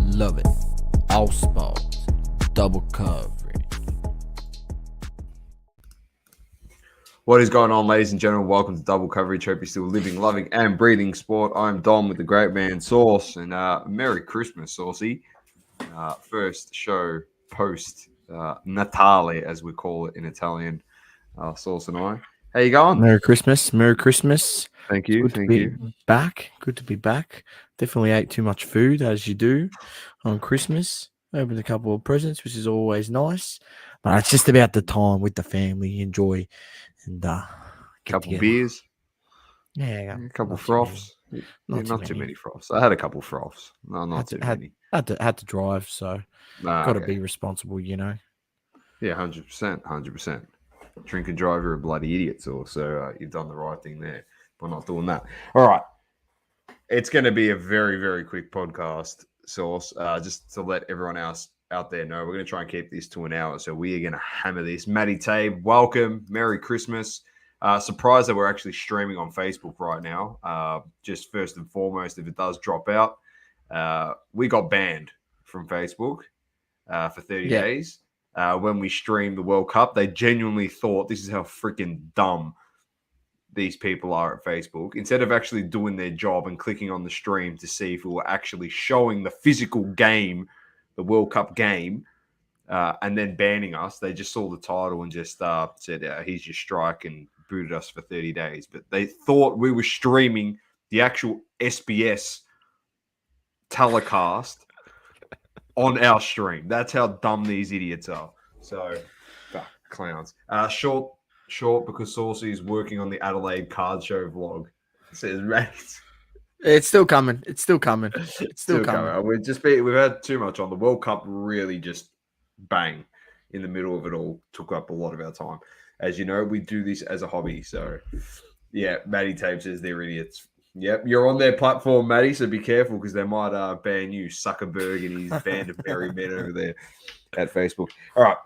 Love it. All sports. Double coverage. What is going on, ladies and gentlemen? Welcome to Double Coverage. Hope you're still living, loving, and breathing sport. I'm Dom with the great man Sauce, and Merry Christmas, Saucy. First show post Natale, as we call it in Italian. Sauce and I. How you going? Merry Christmas. Merry Christmas. Thank you. Good to be back. Good to be back. Definitely ate too much food, as you do on Christmas. Opened a couple of presents, which is always nice. But it's just about the time with the family. Enjoy and Couple beers. Yeah, a couple froths. Not too many froths. I had a couple froths. No, not too many. Had to drive, so got to be responsible, you know. Yeah, 100%. Drink and drive, you're a bloody idiot. So you've done the right thing there by not doing that. All right. It's going to be a very, very quick podcast, Sauce. Just to let everyone else out there know, we're going to try and keep this to an hour. So we are going to hammer this. Matty Tabe, welcome. Merry Christmas. Surprised that we're actually streaming on Facebook right now. Just first and foremost, if it does drop out, we got banned from Facebook for 30 days. When we streamed the World Cup, they genuinely thought this is how freaking dumb these people are at Facebook. Instead of actually doing their job and clicking on the stream to see if we were actually showing the physical game, the World Cup game, and then banning us, they just saw the title and just said, here's your strike, and booted us for 30 days. But they thought we were streaming the actual SBS telecast on our stream. That's how dumb these idiots are. So, clowns. Short because Saucy is working on the Adelaide Card Show vlog. It says, mate. It's still coming. It's still coming. We've had too much on. The World Cup really just bang in the middle of it all. Took up a lot of our time. As you know, we do this as a hobby. So, yeah, Matty Tape says they're idiots. Yep, you're on their platform, Matty, so be careful because they might ban you, Zuckerberg and his band of merry men over there at Facebook. All right,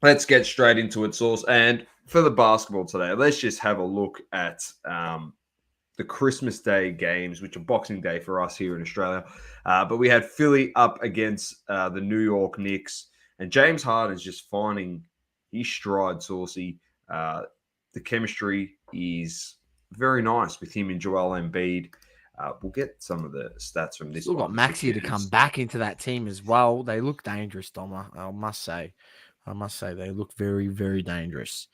let's get straight into it, Sauce. And for the basketball today, let's just have a look at the Christmas Day games, which are Boxing Day for us here in Australia. But we had Philly up against the New York Knicks, and James Harden's just finding his stride, Saucy. The chemistry is very nice with him and Joel Embiid. We'll get some of the stats from this. Still got Maxey to come back into that team as well. They look dangerous, Dom. I must say they look very, very dangerous.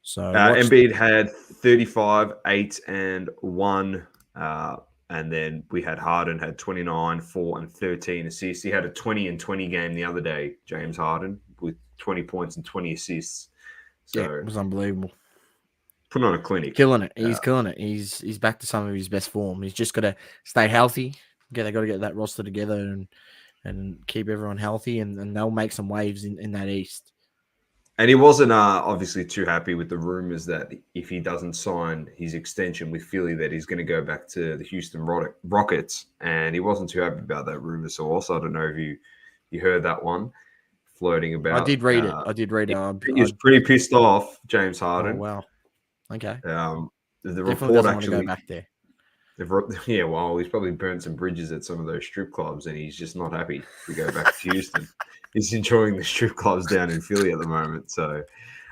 So Embiid had 35, 8, and 1. And then we had Harden had 29, 4, and 13 assists. He had a 20 and 20 game the other day, James Harden, with 20 points and 20 assists. So it was unbelievable. Putting on a clinic. Killing it. He's killing it. He's back to some of his best form. He's just got to stay healthy. They got to get that roster together and keep everyone healthy, and they'll make some waves in that East. And he wasn't obviously too happy with the rumors that if he doesn't sign his extension with Philly, that he's going to go back to the Houston Rockets. And he wasn't too happy about that rumor. So also, I don't know if you heard that one floating about. I did read it. He was pretty pissed off, James Harden. Oh, wow. Okay. The Definitely report doesn't actually want to go back there. Yeah, well, he's probably burnt some bridges at some of those strip clubs, and he's just not happy to go back to Houston. He's enjoying the strip clubs down in Philly at the moment. So,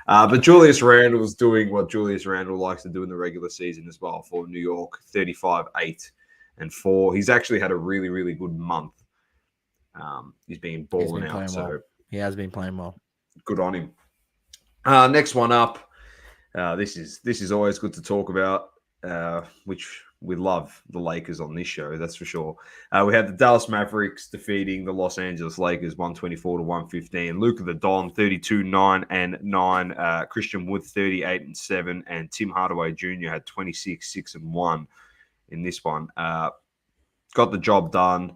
but Julius Randle's doing what Julius Randle likes to do in the regular season as well for New York, 35, 8, and 4. He's actually had a really, really good month. He's been balling out. So well. He has been playing well. Good on him. Next one up. This is always good to talk about, which we love the Lakers on this show, that's for sure. We had the Dallas Mavericks defeating the Los Angeles Lakers 124-115. Luka the Don 32, 9 and 9. Christian Wood 38 and 7, and Tim Hardaway Jr. had 26, 6 and 1 in this one. Got the job done.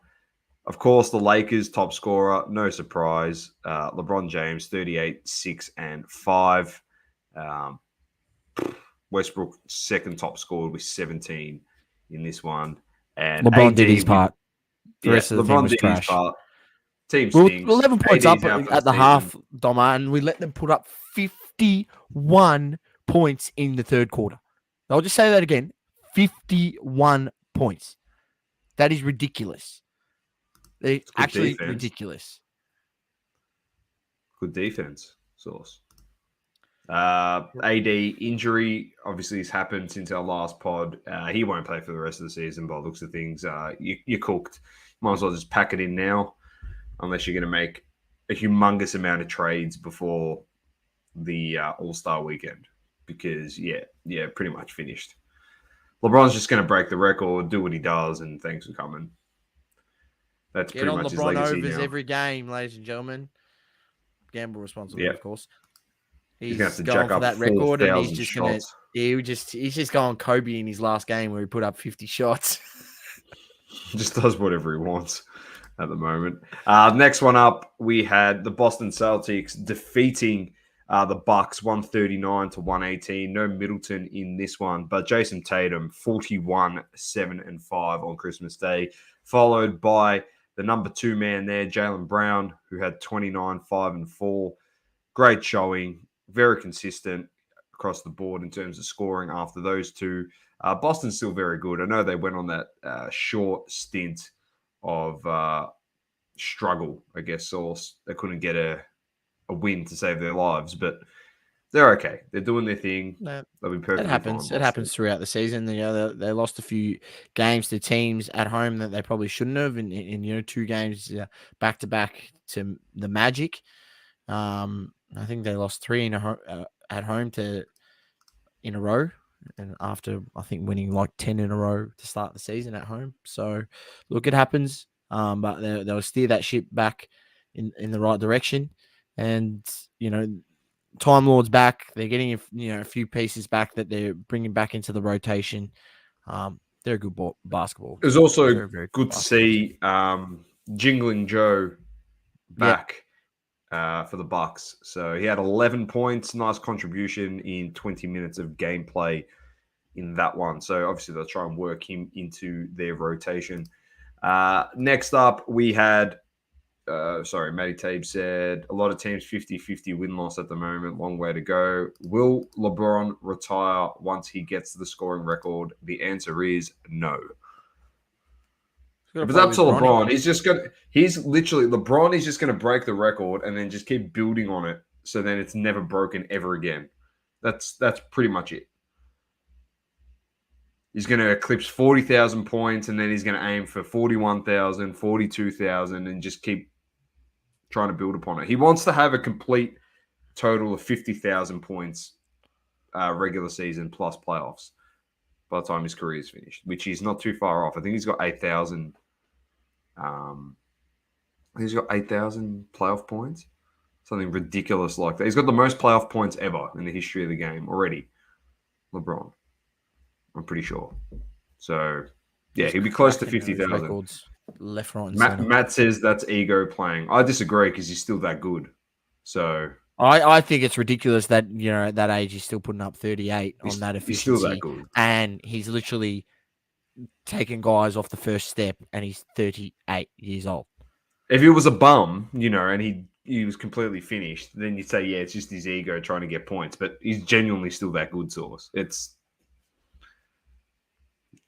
Of course, the Lakers top scorer, no surprise. LeBron James 38, 6 and 5. Westbrook second top scored with 17 in this one, and LeBron did his part. The Yeah, rest of the LeBron team was did trash. his part. Team We're stinks. 11 points AD's up out for at the season. half, Doma, and we let them put up 51 points in the third quarter. I'll just say that again. 51 points. That is ridiculous. They're It's good actually defense. ridiculous. Good defense, Sauce. AD injury obviously has happened since our last pod. He won't play for the rest of the season by the looks of things. You're cooked. Might as well just pack it in now, unless you're going to make a humongous amount of trades before the All-Star weekend. Because, pretty much finished. LeBron's just going to break the record, do what he does, and thanks for coming. That's Get pretty on much his LeBron legacy overs now. every game, ladies and gentlemen. Gamble responsibly, of course. He's going to have to going jack for up that record, and he's 4,000 just gonna shots. he's just going Kobe in his last game where he put up 50 shots. Just does whatever he wants at the moment. Next one up, we had the Boston Celtics defeating the Bucks 139-118. No Middleton in this one, but Jason Tatum 41, 7 and 5 on Christmas Day, followed by the number 2 man there, Jaylen Brown, who had 29, 5 and 4. Great showing, very consistent across the board in terms of scoring after those two. Boston's still very good. I know they went on that short stint of struggle, I guess, Source. They couldn't get a win to save their lives, but they're okay. They're doing their thing. They'll be perfectly happens. fine. It happens throughout the season. They lost a few games to teams at home that they probably shouldn't have. In 2 games back to back to the Magic. I think they lost 3 at home in a row, and after I think winning like 10 in a row to start the season at home. So look, it happens. But they'll steer that ship back in the right direction, and Time Lord's back. They're getting a few pieces back that they're bringing back into the rotation. They're a good basketball. It was also very, very good to see Jingling Joe back for the Bucks. So he had 11 points, nice contribution in 20 minutes of gameplay in that one. So obviously they'll try and work him into their rotation. Next up, we had Matty Tabe said, a lot of teams 50-50 win-loss at the moment. Long way to go. Will LeBron retire once he gets the scoring record? The answer is no. If it's up to LeBron, LeBron is just going to break the record and then just keep building on it. So then it's never broken ever again. That's pretty much it. He's going to eclipse 40,000 points, and then he's going to aim for 41,000, 42,000, and just keep trying to build upon it. He wants to have a complete total of 50,000 points regular season plus playoffs by the time his career is finished, which he's not too far off. I think he's got 8,000. He's got 8,000 playoff points, something ridiculous like that. He's got the most playoff points ever in the history of the game already. LeBron, I'm pretty sure. So yeah, he'll be close to 50,000. Left, right, and center. Matt says that's ego playing. I disagree because he's still that good. So I think it's ridiculous that at that age he's still putting up 38 on that efficiency. He's still that good, and he's literally taking guys off the first step, and he's 38 years old. If he was a bum, and he was completely finished, then you'd say, yeah, it's just his ego trying to get points. But he's genuinely still that good, Source. It's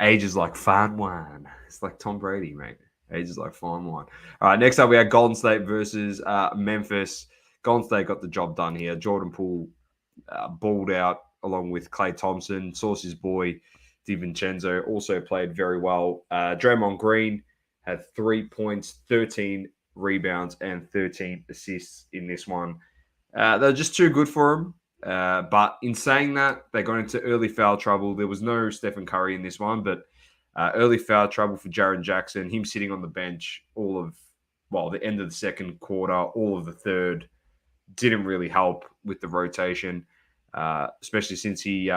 age is like fine wine. It's like Tom Brady, mate. Age is like fine wine. All right, next up we had Golden State versus Memphis. Golden State got the job done here. Jordan Poole balled out along with Klay Thompson. Source's boy, DiVincenzo, also played very well. Draymond Green had 3 points, 13 rebounds, and 13 assists in this one. They're just too good for him. But in saying that, they got into early foul trouble. There was no Stephen Curry in this one, but early foul trouble for Jaren Jackson. Him sitting on the bench the end of the second quarter, all of the third, didn't really help with the rotation, especially since he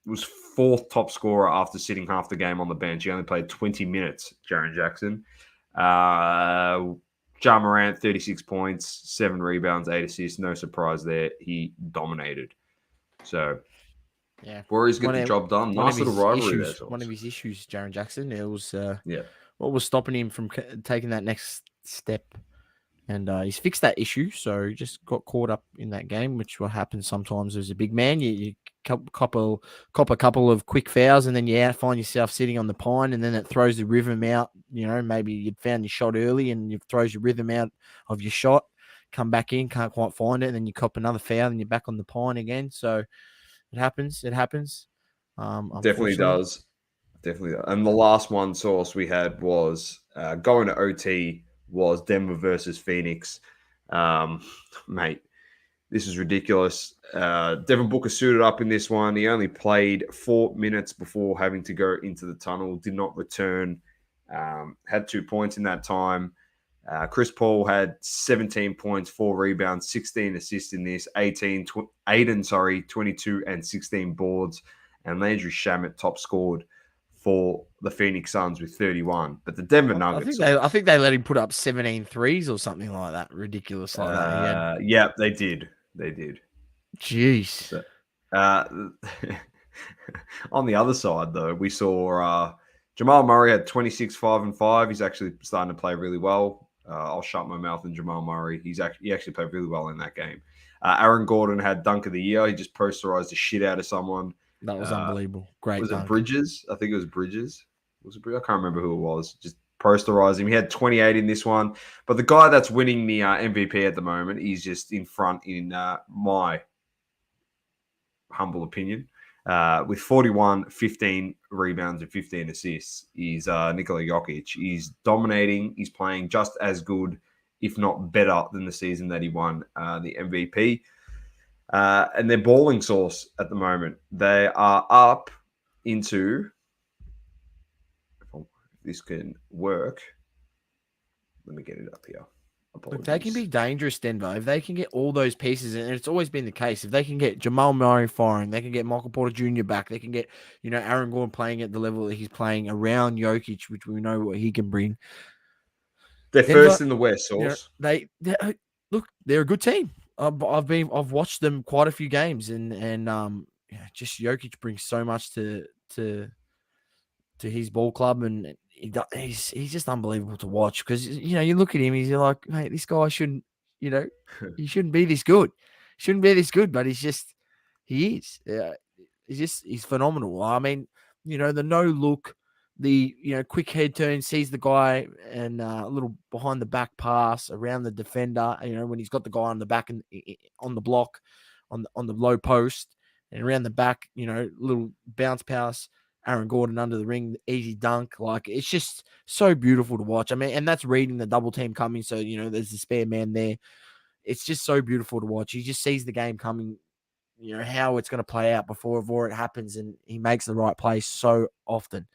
was 4th top scorer after sitting half the game on the bench. He only played 20 minutes, Jaren Jackson. Ja Morant, 36 points, 7 rebounds, 8 assists. No surprise there. He dominated. So, yeah, Warriors get the job done. Nice little rivalry there. One of his issues, Jaren Jackson, it was yeah. What was stopping him from taking that next step, and he's fixed that issue. So he just got caught up in that game, which will happen sometimes as a big man. You cop a couple of quick fouls, and then you find yourself sitting on the pine, and then it throws the rhythm out. Maybe you'd found your shot early, and it throws your rhythm out of your shot. Come back in, can't quite find it, and then you cop another foul, and you're back on the pine again. So it happens. It happens. Definitely Unfortunately. does. Definitely does. And the last one source we had was going to OT was Denver versus Phoenix. Mate, this is ridiculous. Devin Booker suited up in this one. He only played 4 minutes before having to go into the tunnel, did not return, had 2 points in that time. Chris Paul had 17 points, 4 rebounds, 16 assists in this, 22 and 16 boards. And Landry Shamet top scored for the Phoenix Suns with 31. But the Denver Nuggets. I think they let him put up 17 threes or something like that. Ridiculous like that. Yeah, they did. They did. Jeez. So, on the other side, though, we saw Jamal Murray had 26, 5 and 5. He's actually starting to play really well. I'll shut my mouth on Jamal Murray. He actually played really well in that game. Aaron Gordon had dunk of the year. He just posterized the shit out of someone. That was unbelievable. Great Was dunk. it Bridges? I think it was Bridges. Was it Bridges? I can't remember who it was. Just posterized him. He had 28 in this one. But the guy that's winning the MVP at the moment, he's just in front in my humble opinion. With 41, 15 rebounds and 15 assists, is Nikola Jokic. He's dominating. He's playing just as good, if not better, than the season that he won the MVP. And their balling source at the moment, they are up into, if this can work, let me get it up here. Look, they can be dangerous, Denver. If they can get all those pieces, and it's always been the case, if they can get Jamal Murray firing, they can get Michael Porter Jr. back, they can get, Aaron Gordon playing at the level that he's playing around Jokic, which we know what he can bring. They're Denver, first in the West, Source. Look, they're a good team. I've watched them quite a few games, and just Jokic brings so much to his ball club, and he's just unbelievable to watch because you look at him, he's like, mate, this guy shouldn't, he shouldn't be this good. Shouldn't be this good, but he is. He's phenomenal. I mean, the no look, the quick head turn, sees the guy, and a little behind the back pass around the defender. When he's got the guy on the back and on the block, on the low post, and around the back, little bounce pass. Aaron Gordon under the ring, easy dunk. Like, it's just so beautiful to watch. I mean, and that's reading the double team coming. So, there's a spare man there. It's just so beautiful to watch. He just sees the game coming, how it's going to play out before it happens. And he makes the right play so often.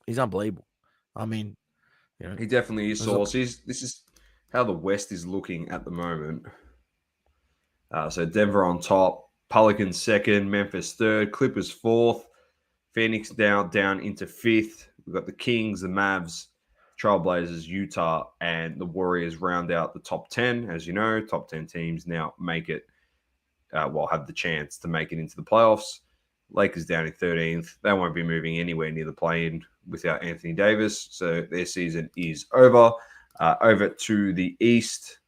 He's unbelievable. I mean, he definitely is, Sauce. This is how the West is looking at the moment. So Denver on top. Pelicans second, Memphis third, Clippers fourth, Phoenix down into fifth. We've got the Kings, the Mavs, Trailblazers, Utah, and the Warriors round out the top 10. As you know, top 10 teams now make it, have the chance to make it into the playoffs. Lakers down in 13th. They won't be moving anywhere near the play-in without Anthony Davis, so their season is over. Over to the East,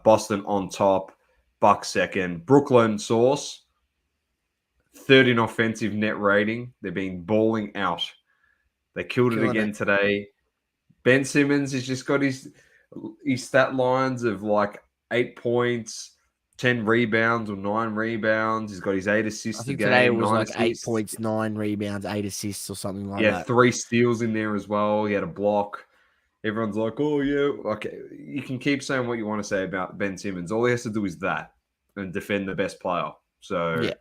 Boston on top. Bucks second. Brooklyn, Source, third in offensive net rating. They're being balling out. They killed it again today. Ben Simmons has just got his stat lines of like 8 points, 10 rebounds or 9 rebounds. He's got his 8 assists I think a game. Today it was like assists. 8 points, 9 rebounds, 8 assists or something like that. Yeah, 3 steals in there as well. He had a block. Everyone's like, oh, yeah. Okay, you can keep saying what you want to say about Ben Simmons. All he has to do is that and defend the best player. So, yeah.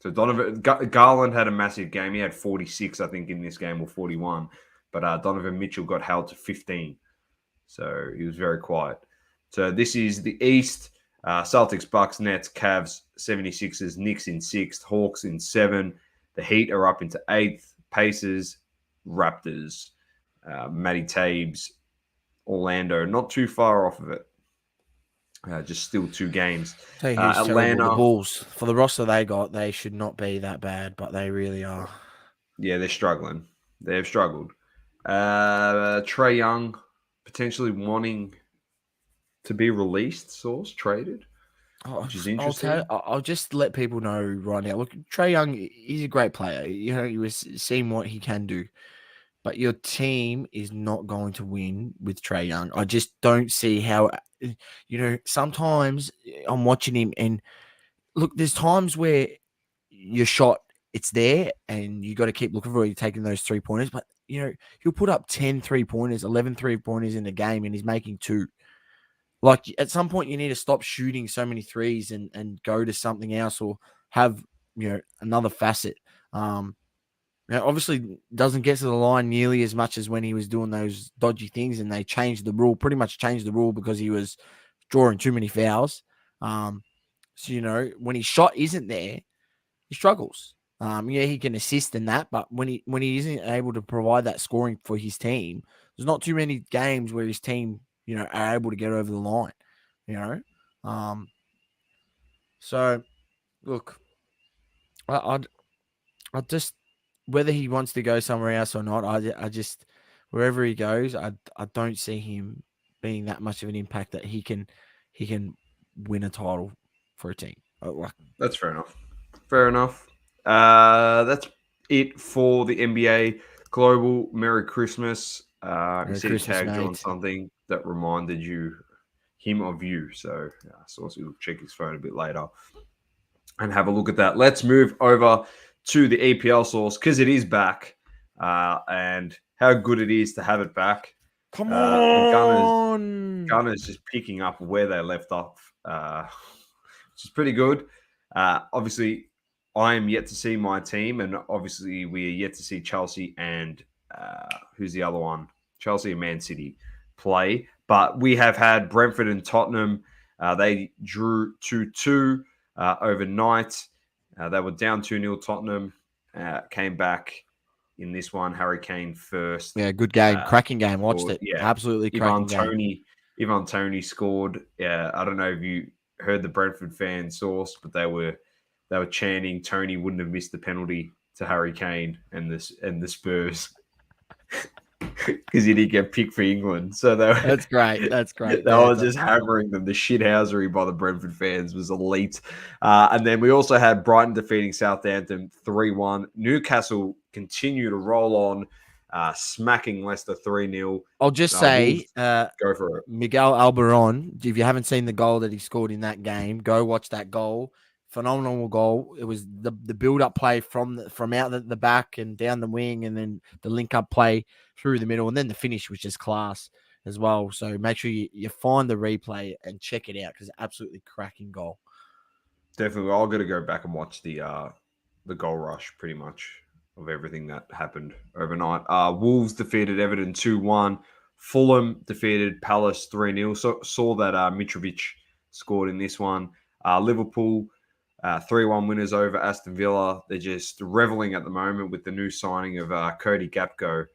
So Garland had a massive game. He had 46, I think, in this game, or 41. But Donovan Mitchell got held to 15. So he was very quiet. So this is the East. Celtics, Bucks, Nets, Cavs, 76ers, Knicks in 6th, Hawks in 7. The Heat are up into 8th. Pacers, Raptors, Matty Taibes, Orlando, not too far off of it. Just still 2 games. Atlanta, the Bulls, for the roster they got, they should not be that bad, but they really are. Yeah, they're struggling. They've struggled. Trae Young potentially wanting to be released, Source, traded. which is interesting. I'll just let people know right now. Look, Trae Young, he's a great player. You know, you were seeing what he can do, but your team is not going to win with Trae Young. I just don't see how. You know, sometimes I'm watching him, and look, there's times where your shot it's there, and you got to keep looking for it. You're taking those 3-pointers, but you know he'll put up 10 3-pointers, 11 3-pointers in the game, and he's making 2. Like at some point, you need to stop shooting so many threes and go to something else or have another facet. Obviously doesn't get to the line nearly as much as when he was doing those dodgy things, and they changed the rule, pretty much changed the rule because he was drawing too many fouls. So when his shot isn't there, he struggles. He can assist in that, but when he isn't able to provide that scoring for his team, there's not too many games where his team are able to get over the line. So look, I'd just whether he wants to go somewhere else or not, I just wherever he goes, I don't see him being that much of an impact that he can win a title for a team. That's fair enough. Fair enough. That's it for the NBA Global. Merry Christmas. He said he tagged you on something that reminded him of you. So Saucy will check his phone a bit later and have a look at that. Let's move over to the EPL source because it is back, and how good it is to have it back. Come on, Gunners just picking up where they left off, which is pretty good. Obviously, I am yet to see my team, and obviously we are yet to see Chelsea and who's the other one? Chelsea and Man City play. But we have had Brentford and Tottenham. They drew 2-2 overnight. They were down 2-0. Tottenham came back in this one. Harry Kane first. Yeah, good game. Cracking game. Watched it. Yeah, absolutely cracking game. Ivan Toney scored. I don't know if you heard the Brentford fan source, but they were chanting Toney wouldn't have missed the penalty to Harry Kane and the Spurs because he didn't get picked for England. So that's great. That's great. They were just hammering them. The shithousery by the Brentford fans was elite. And then we also had Brighton defeating Southampton 3-1. Newcastle continue to roll on, smacking Leicester 3-0. I'll just say, go for it. Miguel Almiron, if you haven't seen the goal that he scored in that game, go watch that goal. Phenomenal goal. It was the build-up play from out the back and down the wing, and then the link-up play through the middle, and then the finish was just class as well. So make sure you find the replay and check it out because it's absolutely cracking goal. Definitely. I'll got to go back and watch the goal rush pretty much of everything that happened overnight. Wolves defeated Everton 2-1. Fulham defeated Palace 3-0. So saw that Mitrovic scored in this one. Liverpool 3-1 winners over Aston Villa. They're just reveling at the moment with the new signing of Cody Gakpo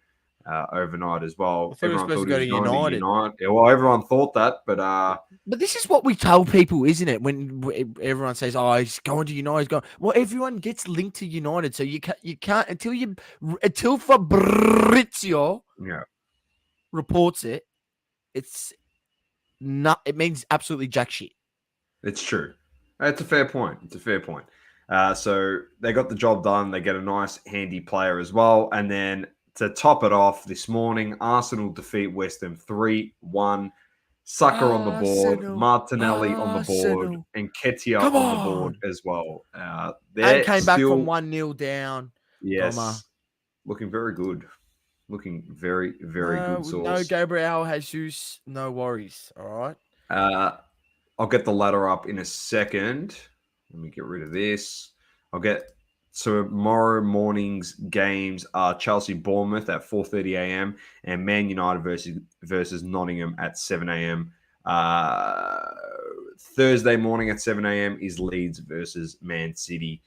overnight as well. Everyone thought he was going to United. Yeah, well, everyone thought that, but this is what we tell people, isn't it? When everyone says, "Oh, he's going to United," he's going. Well, everyone gets linked to United, so you can't until Fabrizio reports it. It's not. It means absolutely jack shit. It's true. It's a fair point. So they got the job done. They get a nice, handy player as well. And then to top it off this morning, Arsenal defeat West Ham 3-1. Saka on the board, Martinelli on the board, and Ketia on the board as well. They came back from 1-0 down. Yes. Looking very good. Looking very, very good source. No Gabriel Jesus, no worries. All right. I'll get the ladder up in a second. Let me get rid of this. I'll get tomorrow morning's games are Chelsea Bournemouth at 4:30 a.m. and Man United versus Nottingham at 7 a.m. Thursday morning at 7 a.m. is Leeds versus Man City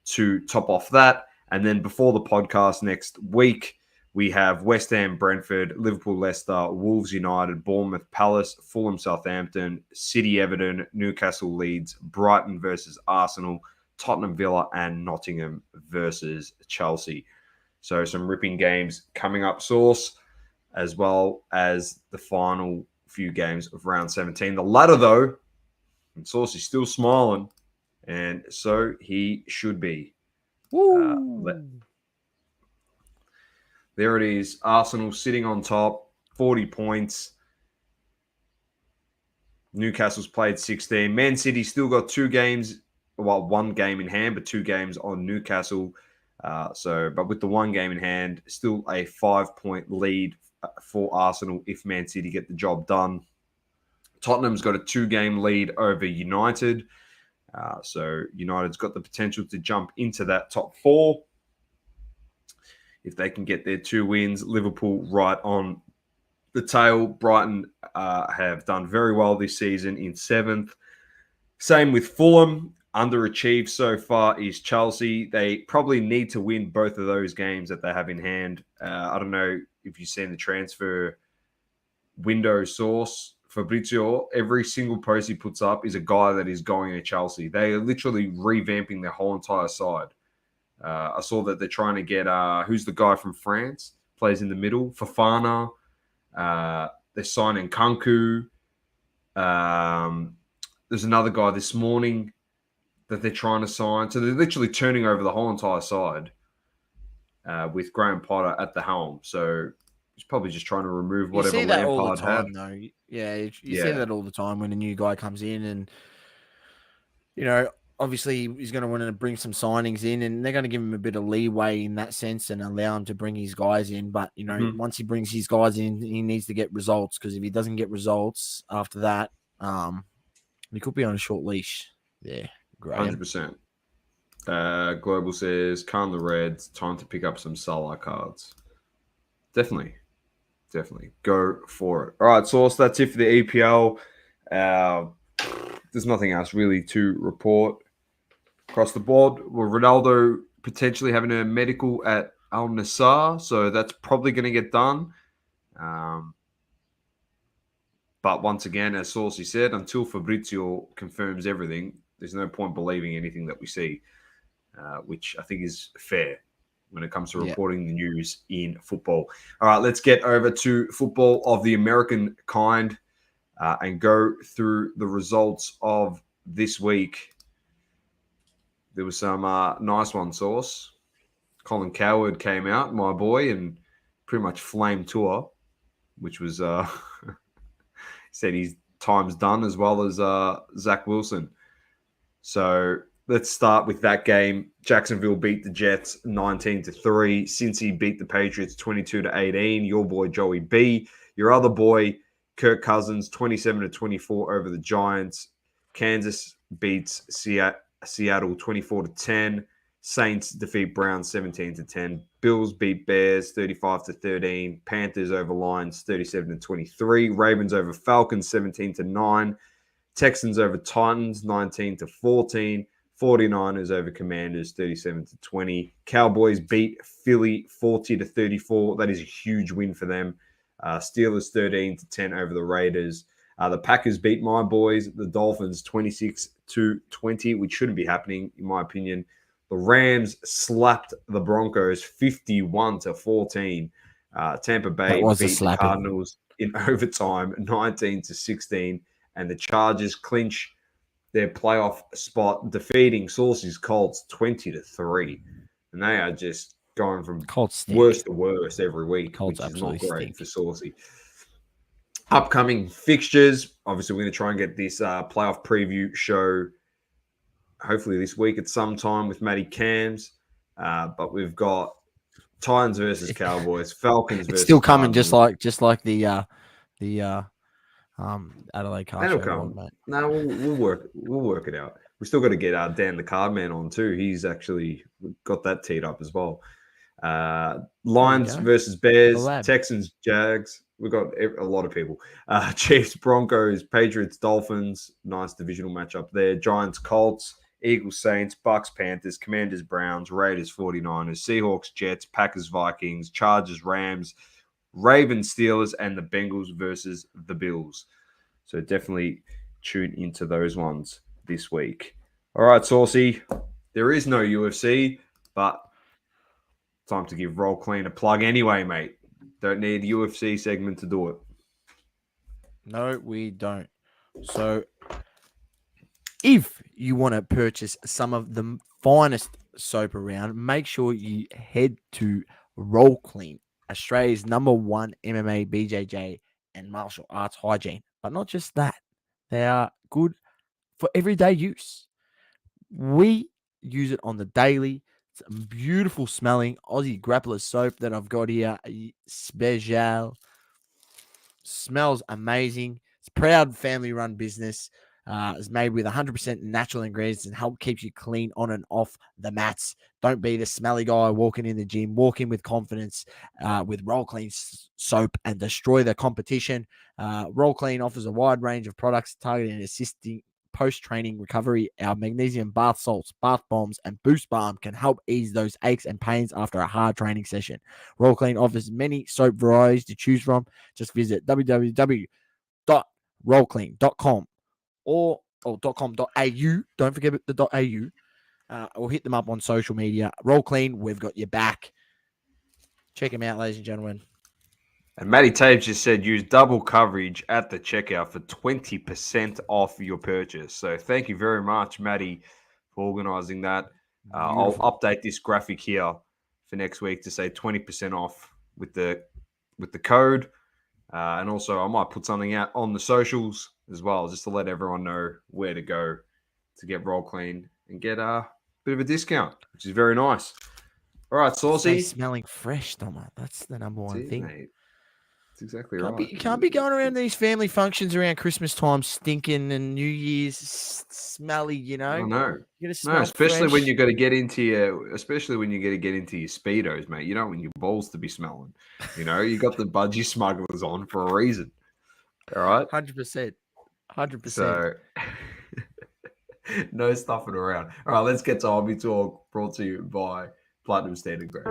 to top off that. And then before the podcast next week, we have West Ham, Brentford, Liverpool, Leicester, Wolves, United, Bournemouth, Palace, Fulham, Southampton, City, Everton, Newcastle, Leeds, Brighton versus Arsenal, Tottenham, Villa, and Nottingham versus Chelsea. So some ripping games coming up, Source, as well as the final few games of round 17. The ladder, though, And Saucy's still smiling, and so he should be. Woo! There it is. Arsenal sitting on top, 40 points. Newcastle's played 16. Man City still got 2 games, well, 1 game in hand, but 2 games on Newcastle. But with the 1 game in hand, still a 5-point lead for Arsenal if Man City get the job done. Tottenham's got a 2-game lead over United. So United's got the potential to jump into that top 4 if they can get their 2 wins. Liverpool right on the tail. Brighton have done very well this season in 7th. Same with Fulham. Underachieved so far is Chelsea. They probably need to win both of those games that they have in hand. I don't know if you've seen the transfer window source. Fabrizio, every single post he puts up is a guy that is going to Chelsea. They are literally revamping their whole entire side. I saw that they're trying to get, who's the guy from France? Plays in the middle. Fofana. They're signing Kunku. There's another guy this morning that they're trying to sign. So they're literally turning over the whole entire side with Graham Potter at the helm. So he's probably just trying to remove whatever you see that Lampard all the time, had. though. Yeah, you see that all the time when a new guy comes in and, obviously he's going to want to bring some signings in and they're going to give him a bit of leeway in that sense and allow him to bring his guys in. But, once he brings his guys in, he needs to get results because if he doesn't get results after that, he could be on a short leash. Yeah, great. 100%. Global says, Khan the Reds, time to pick up some Salah cards. Definitely. Go for it. All right, Source, that's it for the EPL. There's nothing else really to report across the board. Well, Ronaldo potentially having a medical at Al Nassr, so that's probably going to get done. But once again, as Saucy said, until Fabrizio confirms everything, there's no point believing anything that we see, which I think is fair when it comes to reporting the news in football. All right, let's get over to football of the American kind and go through the results of this week. There was some nice one, Sauce. Colin Coward came out, my boy, and pretty much flamed Tour, which was... said his time's done, as well as Zach Wilson. So let's start with that game. Jacksonville beat the Jets 19-3. Cincy beat the Patriots 22-18. Your boy Joey B. Your other boy Kirk Cousins 27-24 over the Giants. Kansas beats Seattle 24-10. Saints defeat Browns 17-10. Bills beat Bears 35-13. Panthers over Lions 37-23. Ravens over Falcons 17-9. Texans over Titans 19-14. 49ers over Commanders 37-20. Cowboys beat Philly 40-34. That is a huge win for them. Steelers 13-10 over the Raiders. The Packers beat my boys, the Dolphins 26-20, which shouldn't be happening in my opinion. The Rams slapped the Broncos 51-14. Tampa Bay beat the Cardinals in overtime 19-16. And the Chargers clinch their playoff spot, defeating Saucy's Colts 20-3. And they are just going from worst to worst every week, which is not great for Saucy. Upcoming fixtures. Obviously, we're going to try and get this playoff preview show hopefully this week at some time with Matty Cams. But we've got Titans versus Cowboys, Falcons versus still coming, Cardinals. just like the Adelaide card That'll show. come. Mate. No, we'll work it out. We still got to get Dan the Cardman on too. He's actually got that teed up as well. Lions versus Bears, Texans, Jags. We've got a lot of people. Chiefs, Broncos, Patriots, Dolphins. Nice divisional matchup there. Giants, Colts, Eagles, Saints, Bucks, Panthers, Commanders, Browns, Raiders, 49ers, Seahawks, Jets, Packers, Vikings, Chargers, Rams, Ravens, Steelers, and the Bengals versus the Bills. So definitely tune into those ones this week. All right, Saucy. There is no UFC, but time to give Roll Clean a plug anyway, mate. Don't need a UFC segment to do it. No, we don't. So If you want to purchase some of the finest soap around, make sure you head to Roll Clean, Australia's #1 MMA, BJJ, and martial arts hygiene. But not just that, they are good for everyday use. We use it on the daily. It's a beautiful smelling Aussie grappler soap that I've got here. Special. Smells amazing. It's a proud family run business. It's made with 100% natural ingredients and help keeps you clean on and off the mats. Don't be the smelly guy walking in the gym. Walk in with confidence with Roll Clean soap and destroy the competition. Roll Clean offers a wide range of products targeting and assisting post-training recovery. Our magnesium bath salts, bath bombs, and boost balm can help ease those aches and pains after a hard training session. Roll Clean offers many soap varieties to choose from. Just visit www.rollclean.com or .com.au. Don't forget the .au. Or hit them up on social media. Roll Clean, we've got your back. Check them out, ladies and gentlemen. And Matty Taves just said use double coverage at the checkout for 20% off your purchase. So thank you very much, Matty, for organising that. I'll update this graphic here for next week to say 20% off with the code. And also I might put something out on the socials as well, just to let everyone know where to go to get Roll Clean and get a bit of a discount, which is very nice. All right, Saucy. Smelling fresh, Doma. That's the number one thing. Mate. That's exactly Can't right. You can't be going around these family functions around Christmas time stinking and New Year's smelly, you know? I know. You gotta smell especially fresh. when you got to get into your Speedos, mate. You don't want your balls to be smelling. You know, you got the budgie smugglers on for a reason. All right? 100%. 100%. So, no stuffing around. All right, let's get to Hobby Talk, brought to you by Platinum Standard Grade.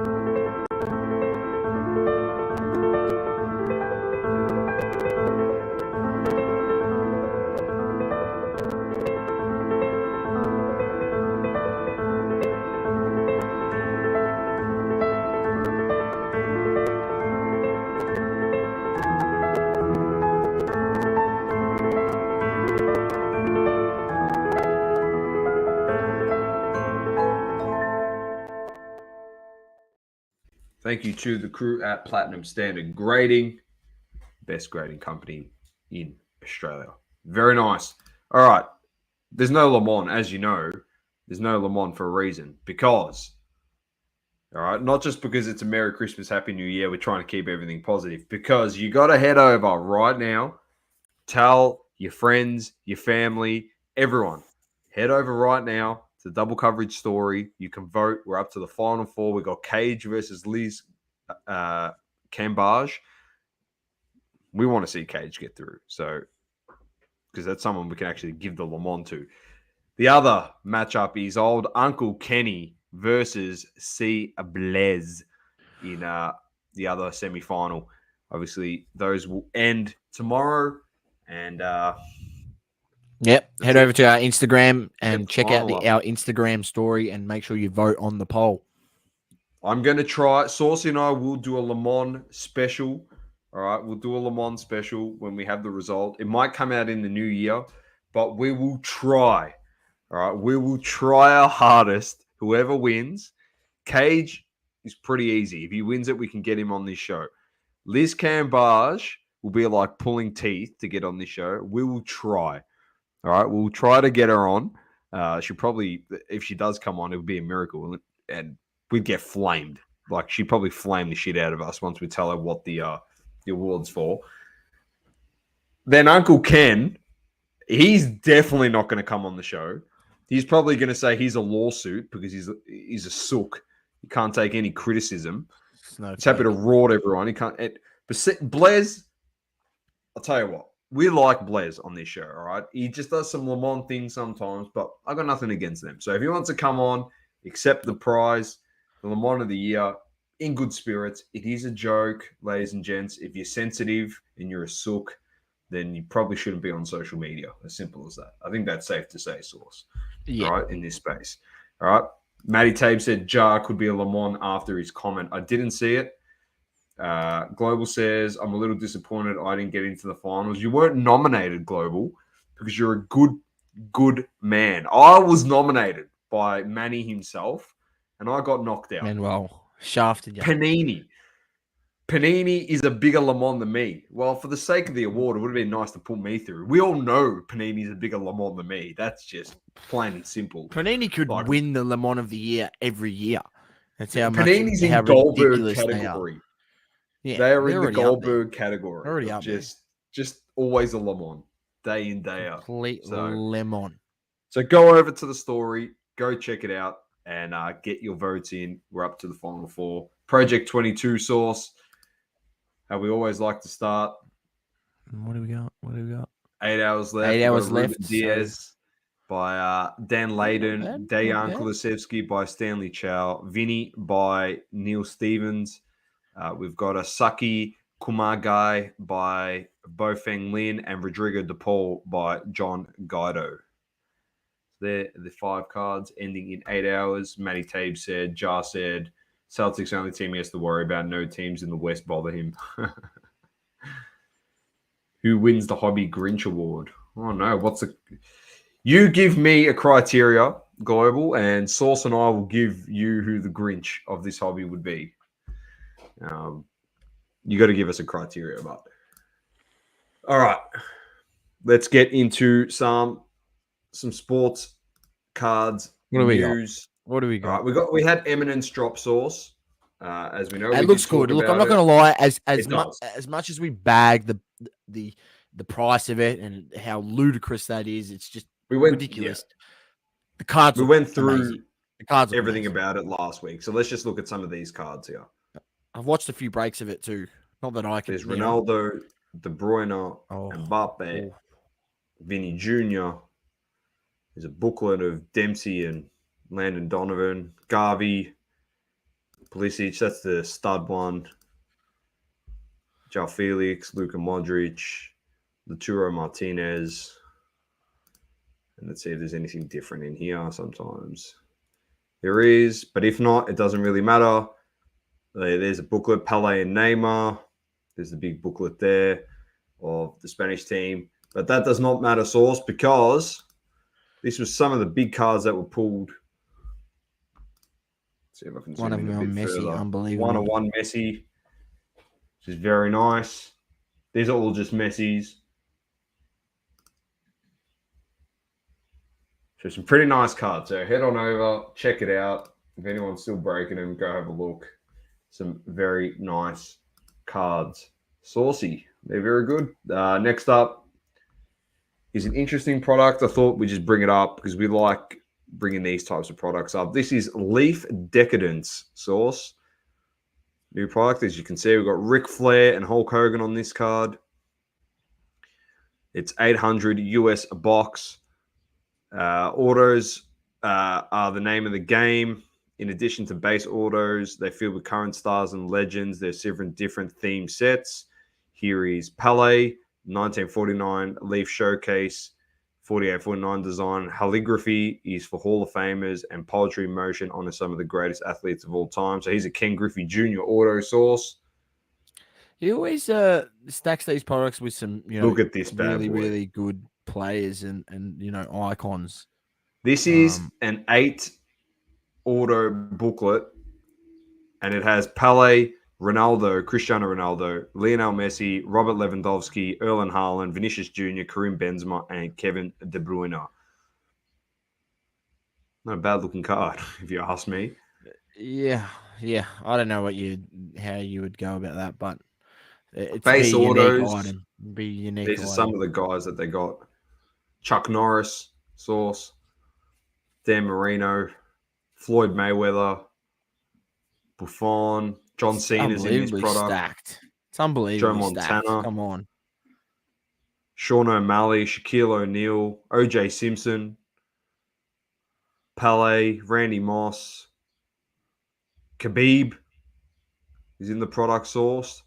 Thank you to the crew at Platinum Standard Grading, best grading company in Australia. Very nice. All right. There's no Le Mans, as you know. There's no Le Mans for a reason. Because, all right, not just because it's a Merry Christmas, Happy New Year. We're trying to keep everything positive. Because you got to head over right now. Tell your friends, your family, everyone. Head over right now. It's a double coverage story. You can vote. We're up to the final four. We got Cage versus Liz Cambage. We want to see Cage get through. So, because that's someone we can actually give the Le Mans to. The other matchup is old Uncle Kenny versus C. Blaise in the other semi-final. Obviously, those will end tomorrow. And head over to our Instagram and check out final our Instagram story and make sure you vote on the poll. I'm going to try. Saucy and I will do a Le Mans special. All right, we'll do a Le Mans special when we have the result. It might come out in the new year, but we will try. All right, we will try our hardest. Whoever wins, Cage is pretty easy. If he wins it, we can get him on this show. Liz Cambage will be like pulling teeth to get on this show. We will try. All right, we'll try to get her on. She probably, if she does come on, it would be a miracle, and we'd get flamed. Like, she'd probably flame the shit out of us once we tell her what the award's for. Then Uncle Ken, he's definitely not going to come on the show. He's probably going to say he's a lawsuit because he's a sook. He can't take any criticism. He's happy to rort everyone. He can't. But Blaise, I'll tell you what. We like Blaise on this show, all right? He just does some Le Mans things sometimes, but I got nothing against them. So if he wants to come on, accept the prize, the Le Mans of the year, in good spirits. It is a joke, ladies and gents. If you're sensitive and you're a sook, then you probably shouldn't be on social media. As simple as that. I think that's safe to say, Source. Yeah. All right, in this space. All right. Matty Tabe said Jar could be a Le Mans after his comment. I didn't see it. Global says, I'm a little disappointed I didn't get into the finals. You weren't nominated, Global, because you're a good good man. I was nominated by Manny himself, and I got knocked out. Manuel shafted you. Panini is a bigger Le Mans than me. Well, for the sake of the award, it would have been nice to put me through. We all know Panini's a bigger Le Mans than me. That's just plain and simple. Panini could win the Le Mans of the Year every year. That's how Panini's how in Goldberg ridiculous category. They are. Yeah, they are in the Goldberg category. Already up just always a Le Mans, day in, day out. Complete Le Mans. So go over to the story, go check it out, and get your votes in. We're up to the final four. Project 22 source. How we always like to start. What do we got? 8 hours left. 8 hours left. Diaz by Dan Layden. Dejan Kulisevsky by Stanley Chow. Vinny by Neil Stevens. We've got a Saki Kumagai by Bofeng Lin and Rodrigo De Paul by John Guido. They're the 5 cards ending in 8 hours. Matty Tabe said, Jar said, Celtics only team he has to worry about. No teams in the West bother him. Who wins the Hobby Grinch Award? Oh no, you give me a criteria, Global, and Sauce and I will give you who the Grinch of this hobby would be. You got to give us a criteria, but all right, let's get into some sports cards. What do we news. What do we got? All right, we had Eminence drop Sauce. As we know, it looks good. Look, I'm not going to lie. As much as we bag the price of it and how ludicrous that is, it's just ridiculous. Yeah. The cards. We went through amazing. The cards. Everything about it last week, so let's just look at some of these cards here. I've watched a few breaks of it too. Not that I can. There's Ronaldo, De Bruyne, Mbappe, Vinny Jr. There's a booklet of Dempsey and Landon Donovan, Garvey, Pulisic. That's the stud one. João Felix, Luka Modric, Lautaro Martinez. And let's see if there's anything different in here sometimes. There is, but if not, it doesn't really matter. There's a booklet, Pelé and Neymar. There's the big booklet there of the Spanish team. But that does not matter, Sauce, because this was some of the big cards that were pulled. Let's see if I can one of them on Messi, further. Unbelievable. 101 Messi, which is very nice. These are all just Messis. So some pretty nice cards. So head on over, check it out. If anyone's still breaking them, go have a look. Some very nice cards. Saucy. They're very good. Next up is an interesting product. I thought we'd just bring it up because we like bringing these types of products up. This is Leaf Decadence Sauce. New product. As you can see, we've got Ric Flair and Hulk Hogan on this card. It's 800 US a box. Autos are the name of the game. In addition to base autos, they fill with current stars and legends. There's different theme sets. Here is Pelé, 1949 Leaf Showcase, 48-49 design. Calligraphy is for Hall of Famers, and poetry in motion honors some of the greatest athletes of all time. So he's a Ken Griffey Jr. auto Sauce. He always stacks these products with some, look at this really good players and icons. This is an 8 auto booklet, and it has Pelé, Ronaldo, Cristiano Ronaldo, Lionel Messi, Robert Lewandowski, Erling Haaland, Vinicius Jr., Karim Benzema, and Kevin De Bruyne. Not a bad looking card, if you ask me. Yeah. I don't know how you would go about that, but it's base autos. Be unique. These are some of the guys that they got: Chuck Norris, Sauce, Dan Marino, Floyd Mayweather, Buffon, John Cena's in this product. Stacked. It's unbelievable. Joe Montana. Stacked. Come on. Sean O'Malley, Shaquille O'Neal, O.J. Simpson, Pelé, Randy Moss, Khabib is in the product Sauce.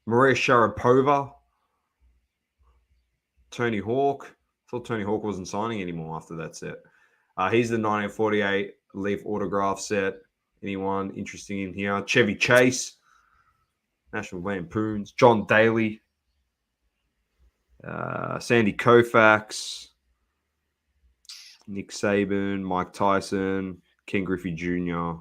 Maria Sharapova, Tony Hawk. I thought Tony Hawk wasn't signing anymore after that set. He's the 1948 Leaf autograph set. Anyone interesting in here? Chevy Chase, National Lampoons, John Daly, Sandy Koufax, Nick Saban, Mike Tyson, Ken Griffey Jr.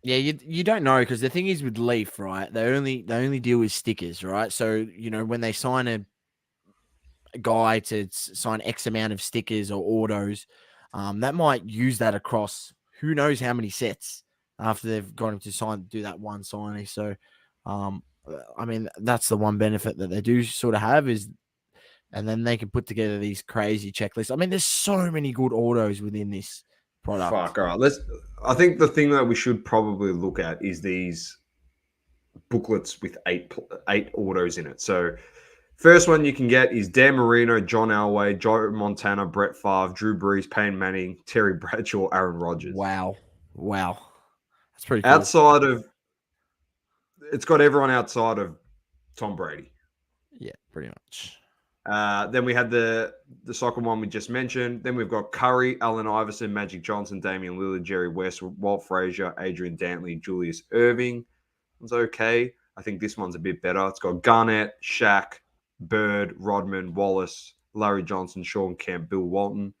Yeah, you don't know because the thing is with Leaf, right? They only deal with stickers, right? So when they sign a guy to sign X amount of stickers or autos, that might use that across who knows how many sets after they've got him to do that one signing. So, I mean, that's the one benefit that they do sort of have is, and then they can put together these crazy checklists. I mean, there's so many good autos within this product. Fuck. All right. I think the thing that we should probably look at is these booklets with eight autos in it. So, first one you can get is Dan Marino, John Elway, Joe Montana, Brett Favre, Drew Brees, Payne Manning, Terry Bradshaw, Aaron Rodgers. Wow. That's pretty cool. Outside of, it's got everyone outside of Tom Brady. Yeah, pretty much. Then we had the soccer one we just mentioned. Then we've got Curry, Allen Iverson, Magic Johnson, Damian Lillard, Jerry West, Walt Frazier, Adrian Dantley, Julius Irving. It's okay. I think this one's a bit better. It's got Garnett, Shaq, Bird, Rodman, Wallace, Larry Johnson, Sean Kemp, Bill Walton.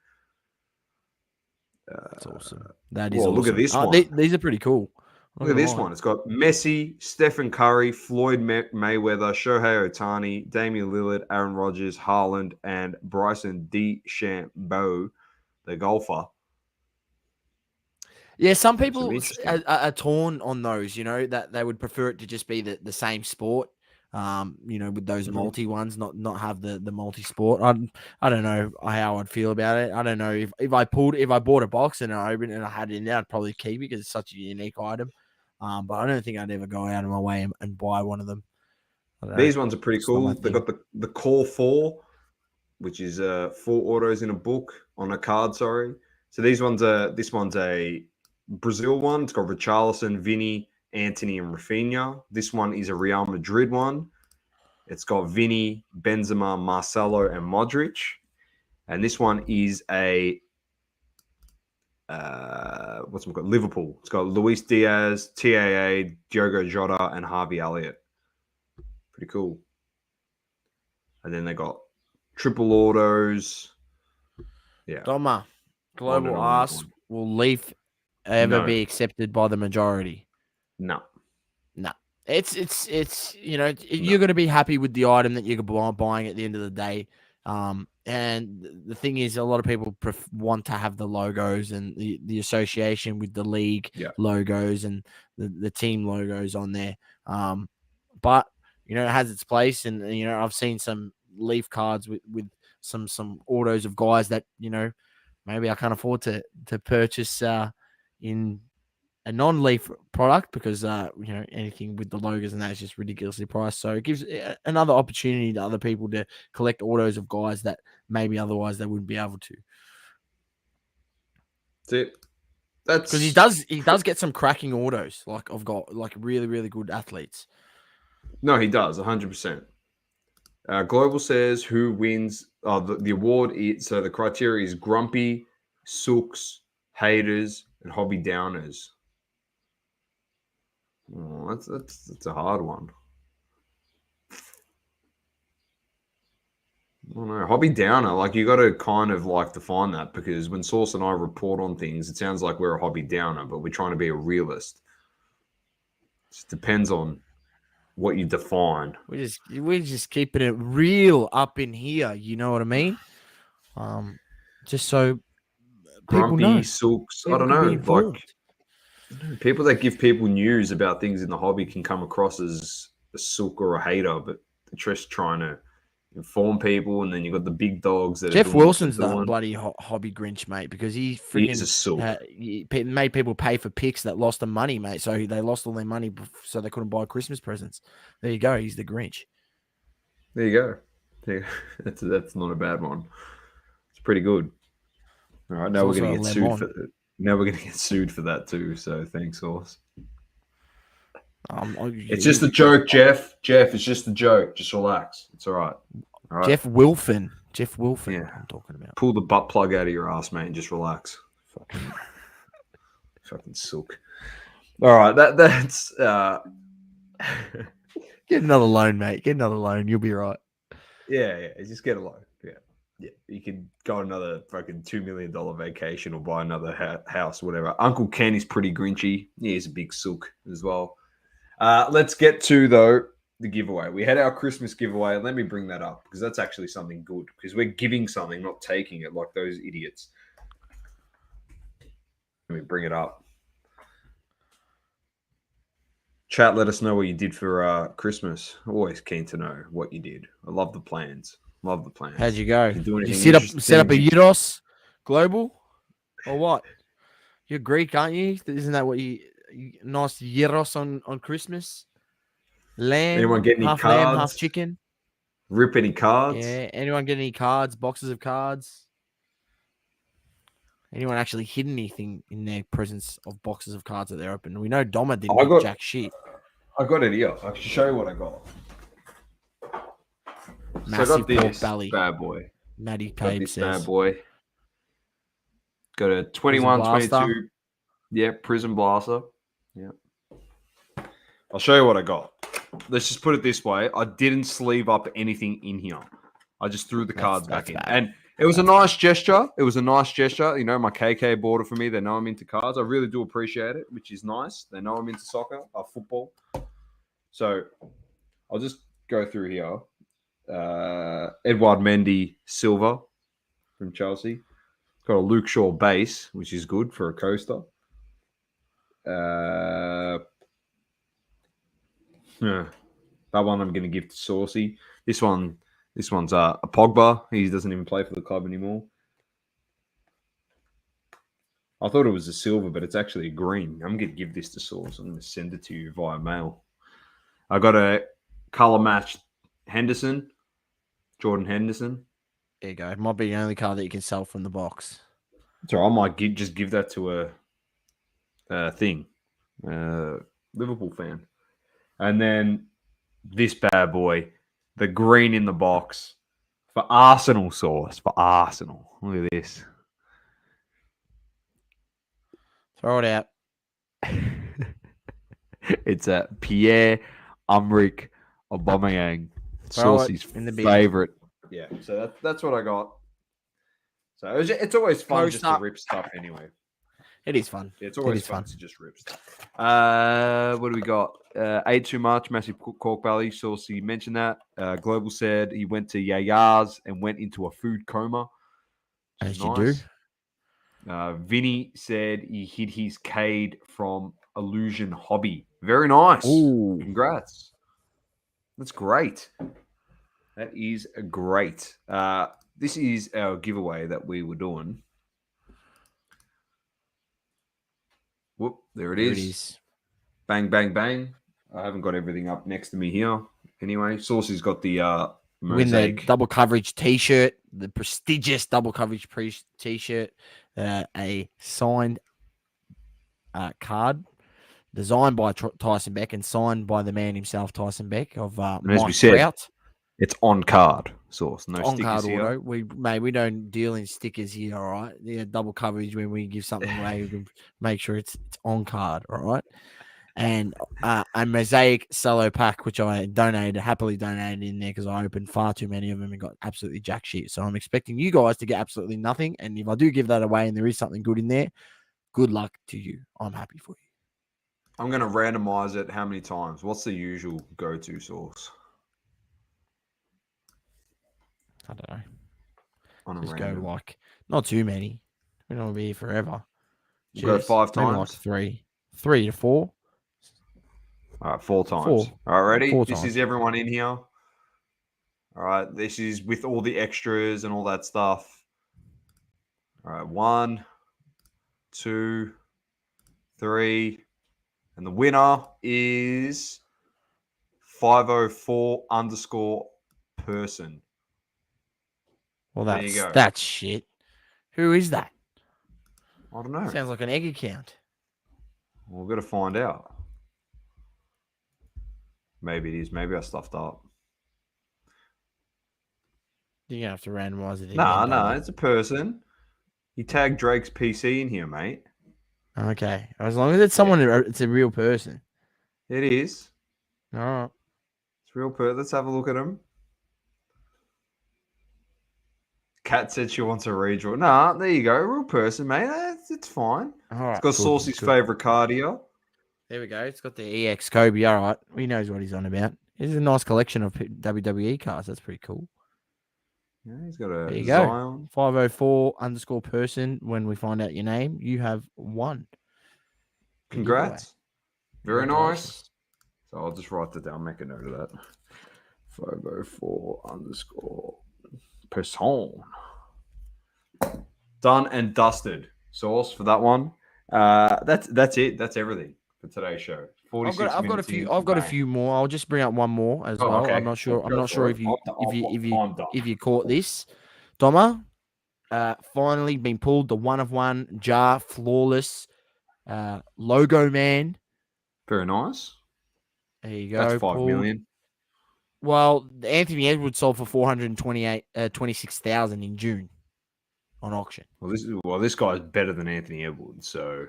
That's awesome. That is awesome. Look at this one. These are pretty cool. Look at this one. It's got Messi, Stephen Curry, Floyd Mayweather, Shohei Ohtani, Damian Lillard, Aaron Rodgers, Haaland, and Bryson DeChambeau, the golfer. Yeah, some people are torn on those, that they would prefer it to just be the same sport, with those multi ones, not have the multi-sport. I don't know how I'd feel about it. I don't know if I bought a box and I opened it and I had it in there, I'd probably keep it because it's such a unique item. But I don't think I'd ever go out of my way and buy one of them. These ones are pretty cool. They've got the Core 4, which is 4 autos in a book on a card, sorry. So this one's a Brazil one. It's got Richarlison, Vinny, Anthony, and Rafinha. This one is a Real Madrid one. It's got Vinny, Benzema, Marcelo, and Modric. And this one is a Liverpool. It's got Luis Diaz, TAA, Diogo Jota, and Harvey Elliott. Pretty cool. And then they got triple autos. Yeah. Doma, Global asks, will Leaf ever be accepted by the majority? No. It's you're going to be happy with the item that you're buying at the end of the day. And the thing is, a lot of people want to have the logos and the association with the league logos and the team logos on there. But it has its place, and I've seen some Leaf cards with some autos of guys that maybe I can't afford to purchase in a non-Leaf product because anything with the logos and that is just ridiculously priced. So it gives another opportunity to other people to collect autos of guys that maybe otherwise they wouldn't be able to. That's because he does get some cracking autos. Like I've got really, really good athletes. No, he does 100%. Global says who wins the award. So the criteria is grumpy, sooks, haters, and hobby downers. Oh, that's a hard one. I don't know. Hobby downer, you got to kind of define that because when Source and I report on things, it sounds like we're a hobby downer, but we're trying to be a realist. It just depends on what you define. We're just keeping it real up in here. You know what I mean? Just so Grumpy, people know. sooks. I don't know. People that give people news about things in the hobby can come across as a sook or a hater, but they're just trying to inform people. And then you've got the big dogs that Jeff Wilson's the bloody hobby Grinch, mate, because he freaking made people pay for picks that lost them money, mate. So they lost all their money so they couldn't buy Christmas presents. There you go. He's the Grinch. There you go. That's not a bad one. It's pretty good. All right, now we're going to get sued for it. Now we're going to get sued for that too. So thanks, Source. It's just a joke, Jeff. Jeff, it's just a joke. Just relax. It's all right. All right. Jeff Wilfin. Yeah. I'm talking about. Pull the butt plug out of your ass, mate, and just relax. Fucking sook. All right, that's. Get another loan, mate. Get another loan. You'll be right. Yeah. Just get a loan. Yeah. Yeah, you could go on another fucking $2 million vacation or buy another house, whatever. Uncle Ken is pretty grinchy. Yeah, he's a big sook as well. Let's get to, though, the giveaway. We had our Christmas giveaway. Let me bring that up because that's actually something good because we're giving something, not taking it like those idiots. Let me bring it up. Chat, let us know what you did for Christmas. Always keen to know what you did. I love the plans. Love the plans. How'd you go? You do Did you anything set up a interesting? Euros global or what? You're Greek, aren't you? Isn't that what you nice Euros on Christmas? Anyone get any Lamb, half cards? chicken. Rip any cards? Yeah. Anyone get any cards? Boxes of cards? Anyone actually hid anything in their presence of boxes of cards that they're open? We know Doma didn't hit jack shit. I got it here. I can show you what I got. Massive so I got pork this belly. bad boy. Maddie Got Pabe this says. bad boy. Got a 21, 22. Yeah, Prison Blaster. Yeah. I'll show you what I got. Let's just put it this way. I didn't sleeve up anything in here. I just threw the cards back in. Bad. And it was a nice gesture. It was a nice gesture. You know, my KK bought it for me. They know I'm into cards. I really do appreciate it, which is nice. They know I'm into soccer, football. So I'll just go through here. Edouard Mendy Silver from Chelsea. Got a Luke Shaw base, which is good for a coaster. That one I'm going to give to Saucy. This one's a Pogba. He doesn't even play for the club anymore. I thought it was a silver, but it's actually a green. I'm going to give this to Sauce. I'm going to send it to you via mail. I got a color match Henderson, Jordan Henderson. There you go. It might be the only card that you can sell from the box. So I might just give that to a Liverpool fan. And then this bad boy, the green in the box for Arsenal Sauce. For Arsenal. Look at this. Throw it out. It's a Pierre Emerick Aubameyang. Saucy's favorite. Yeah, so that's what I got. So it's always fun just to rip stuff anyway. It is fun. Yeah, it's always fun to just rip stuff. What do we got? Ate too much, massive cork belly. Saucy mentioned that. Global said he went to Yaya's and went into a food coma. As you do. Vinny said he hid his Cade from Illusion Hobby. Very nice. Ooh. Congrats. That's great. That is great. This is our giveaway that we were doing. Whoop, there it is. Bang, bang, bang. I haven't got everything up next to me here. Anyway, Saucy's got the win the double coverage t-shirt, the prestigious double coverage t-shirt, a signed card designed by Tyson Beck and signed by the man himself, Tyson Beck, of Mike Trout. It's on card, Sauce. No on stickers card here. auto. We don't deal in stickers here, all right? Yeah, double coverage when we give something away, we can make sure it's on card, all right? And a Mosaic Cello pack, which I happily donated in there because I opened far too many of them and got absolutely jack shit. So I'm expecting you guys to get absolutely nothing. And if I do give that away and there is something good in there, good luck to you. I'm happy for you. I'm going to randomize it how many times? What's the usual go-to Sauce? I don't know. Just go like not too many. We don't want to be here forever. We'll go 5 times. Maybe like 3 to 4. All right, 4 times. 4. All right, ready? This is everyone in here. All right, this is with all the extras and all that stuff. All right, 1, 2, 3, and the winner is 504_person. Well, that's shit. Who is that? I don't know. Sounds like an egg account. Well, we've got to find out. Maybe it is. Maybe I stuffed up. You're going to have to randomize it. No, it's a person. You tagged Drake's PC in here, mate. Okay. As long as it's someone, it's a real person. It is. All right. It's a real person. Let's have a look at him. Kat said she wants a redraw. Nah, there you go. Real person, mate. It's fine. All right, It's got good, Saucy's good. favourite card here. There we go. It's got the EX Kobe. All right. He knows what he's on about. It's a nice collection of WWE cards. That's pretty cool. Yeah, he's got There a you Zion. go. 504_person. When we find out your name, you have won. the giveaway. Congrats. Very nice. Congratulations. So I'll just write that down, make a note of that. 504_person. Done and dusted. Sauce for that one. That's it. That's everything for today's show. I've got a few. I've got a few more. I'll just bring up one more as well. Okay. I'm not sure. I'm not sure if you I'm done. if you caught this. Doma, finally been pulled the 1/1 jar flawless logo man. Very nice. There you go. That's 5 million. Well, Anthony Edwards sold for 426,000 in June on auction. Well, this guy's better than Anthony Edwards, so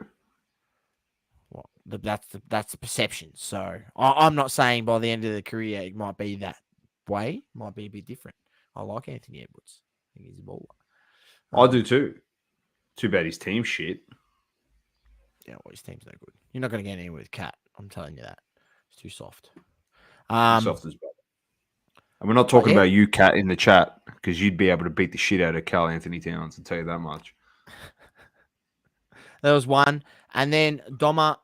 Well, that's the perception. So I'm not saying by the end of the career it might be that way. Might be a bit different. I like Anthony Edwards. I think he's a baller. I do too. Too bad his team's shit. Yeah, well, his team's no good. You're not going to get anywhere with Cat. I'm telling you that. It's too soft. Soft as butter. And we're not talking about you, Cat, in the chat, because you'd be able to beat the shit out of Carl Anthony Towns. I'll tell you that much. There was one. And then Doma,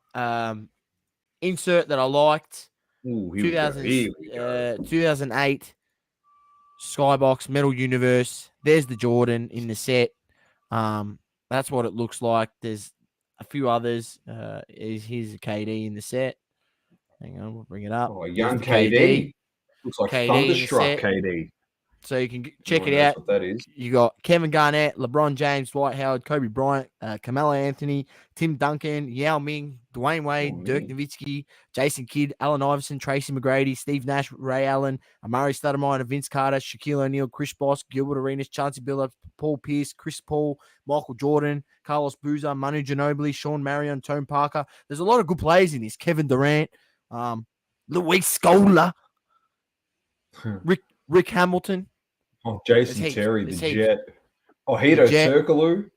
insert that I liked. Ooh, 2008 Skybox Metal Universe. There's the Jordan in the set. That's what it looks like. There's a few others. Here's a KD in the set. Hang on, we'll bring it up. Oh, young KD. Looks like KD Thunderstruck KD. So you can check it out. What that is. You got Kevin Garnett, LeBron James, Dwight Howard, Kobe Bryant, Carmelo Anthony, Tim Duncan, Yao Ming, Dwayne Wade, Dirk Nowitzki, Jason Kidd, Allen Iverson, Tracy McGrady, Steve Nash, Ray Allen, Amari Stoudemire, Vince Carter, Shaquille O'Neal, Chris Bosh, Gilbert Arenas, Chauncey Billups, Paul Pierce, Chris Paul, Michael Jordan, Carlos Boozer, Manu Ginobili, Sean Marion, Tone Parker. There's a lot of good players in this. Kevin Durant, Luis Scola, Rick Hamilton. Oh, Jason Terry, the Jet. Oh, Hito Turkoglu.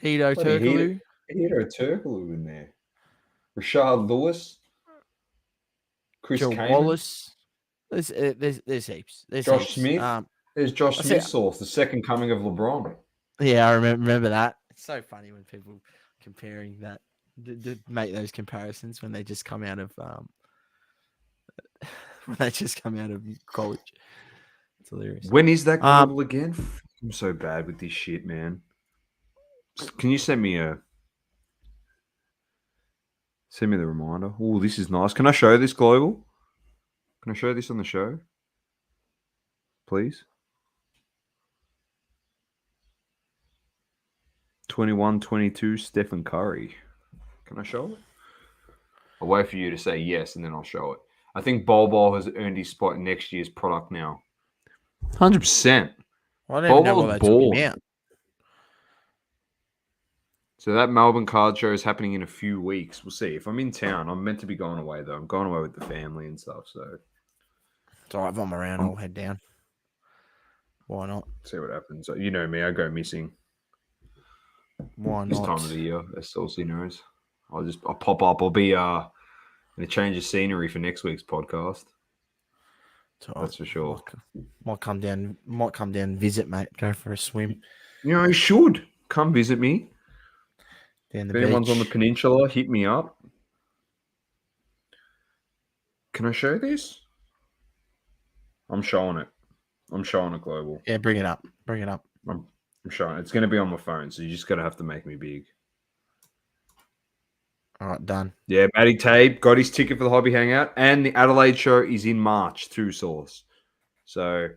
Hito Turkoglu in there. Rashard Lewis. Chris Kaman. Wallace. There's heaps. There's Josh heaps. Smith. There's Josh Smith source, the second coming of LeBron. Yeah, I remember that. It's so funny when people comparing that, make those comparisons when they just come out of college. It's hilarious. When is that global again? I'm so bad with this shit, man. Can you send me the reminder? Oh, this is nice. Can I show this global? Can I show this on the show? Please. 21-22 Stephen Curry. Can I show it? I'll wait for you to say yes, and then I'll show it. I think Bol has earned his spot in next year's product now. 100%. I don't even know why they took him out. So that Melbourne card show is happening in a few weeks. We'll see. If I'm in town, I'm meant to be going away, though. I'm going away with the family and stuff, so... It's all right. If I'm around, I'll head down. Why not? See what happens. You know me. I go missing. Why not? This time of the year, as Celsi knows. I'll pop up. I'll be in a change of scenery for next week's podcast. That's for sure. Might come down and visit, mate. Go for a swim. You should come visit me. Down the if anyone's on the peninsula, hit me up. Can I show this? I'm showing it. I'm showing it global. Yeah, bring it up. I'm showing it. It's going to be on my phone, so you just got to have to make me big. All right, done. Yeah, Matty Tabe got his ticket for the Hobby Hangout, and the Adelaide show is in March too, Source. So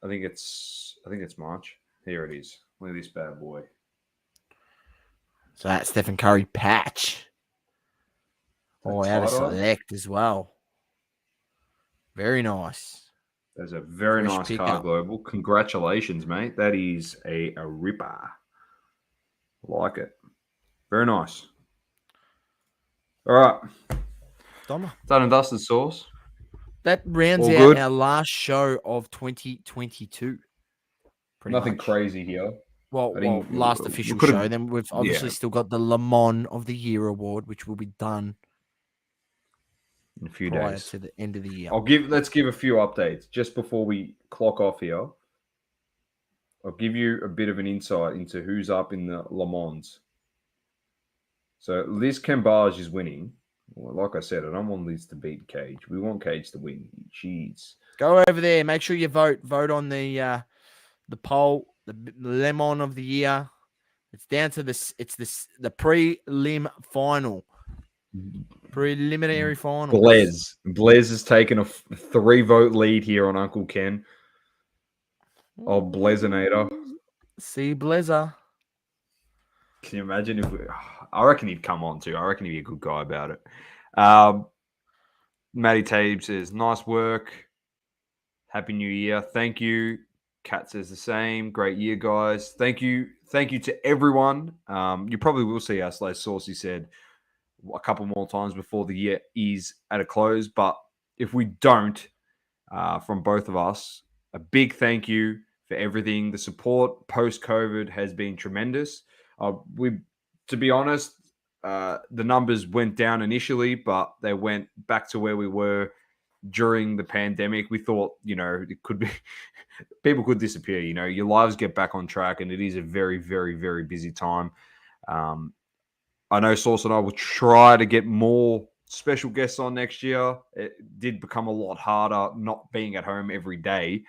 I think it's March. Here it is. Look at this bad boy. So that's Stephen Curry patch. Oh, out of select as well. Very nice. That's a very nice card, Global. Congratulations, mate. That is a ripper. Like it. Very nice. All right. Doma. Done and dusted, Sauce. That rounds All out good? our last show of 2022. Pretty Nothing much. crazy here. Well, I think last we official could show. have. Then we've Yeah, obviously still got the Le Mans of the Year award, which will be done in a few prior days. to the end of the year. Let's give a few updates just before we clock off here. I'll give you a bit of an insight into who's up in the Le Mans. So Liz Cambage is winning. Well, like I said, I don't want Liz to beat Cage. We want Cage to win. Jeez. Go over there. Make sure you vote. Vote on the poll, the Le Mans of the Year. It's down to this. It's the prelim final, preliminary finals. Blaise has taken a 3-vote lead here on Uncle Ken. Oh, Blaisinator. See Blazer. Can you imagine if I reckon he'd come on too. I reckon he'd be a good guy about it. Matty Tabe says, nice work. Happy New Year. Thank you. Kat says the same. Great year, guys. Thank you. Thank you to everyone. You probably will see us, like Saucy said, a couple more times before the year is at a close. But if we don't, from both of us, a big thank you for everything. The support post-COVID has been tremendous. To be honest, the numbers went down initially, but they went back to where we were during the pandemic. We thought, it could be people could disappear. Your lives get back on track, and it is a very, very, very busy time. I know Sauce and I will try to get more special guests on next year. It did become a lot harder not being at home every day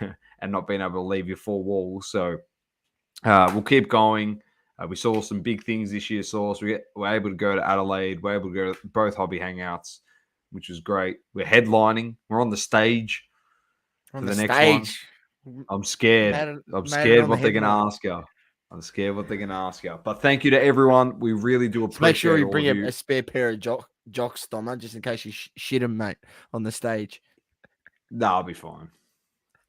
and not being able to leave your four walls. So we'll keep going. We saw some big things this year, Sauce. We were able to go to Adelaide. We're able to go to both hobby hangouts, which was great. We're headlining. We're on the stage for the next one. I'm scared. I'm scared what they're going to ask you. I'm scared what they're going to ask you. But thank you to everyone. We really do appreciate it. Make sure you bring a spare pair of jocks, Stommer, just in case you shit them, mate, on the stage. No, I'll be fine.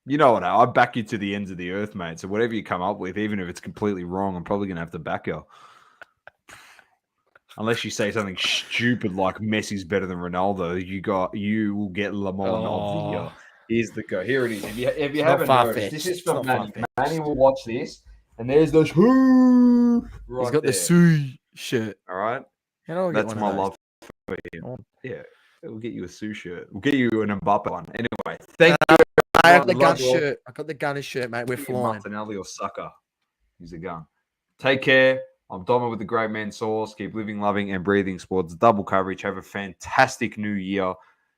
You know what? I back you to the ends of the earth, mate. So whatever you come up with, even if it's completely wrong, I'm probably going to have to back you. Unless you say something stupid like Messi's better than Ronaldo, you will get Le Mans of the year. Here's the go. Here it is. If you haven't noticed, this is from Manny. Manny will watch this, and there's those whoo. Right, he's got the Sue shirt. All right, that's my love for him. Yeah, we'll get you a Sue shirt. We'll get you an Mbappe one. Anyway, thank you. I have the gun shirt. I got the gunner shirt, mate. We're flying. Martinelli or Sucker. Use the gun. Take care. I'm Doma with the Great Man Sauce. Keep living, loving, and breathing sports. Double coverage. Have a fantastic new year.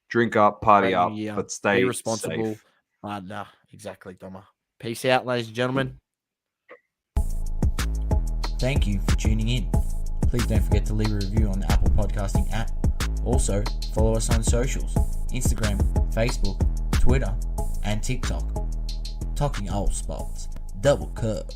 Drink up, party up, but stay responsible. Safe. Exactly, Doma. Peace out, ladies and gentlemen. Thank you for tuning in. Please don't forget to leave a review on the Apple Podcasting app. Also, follow us on socials. Instagram, Facebook, Twitter, and TikTok. Talking all sports. Double coverage.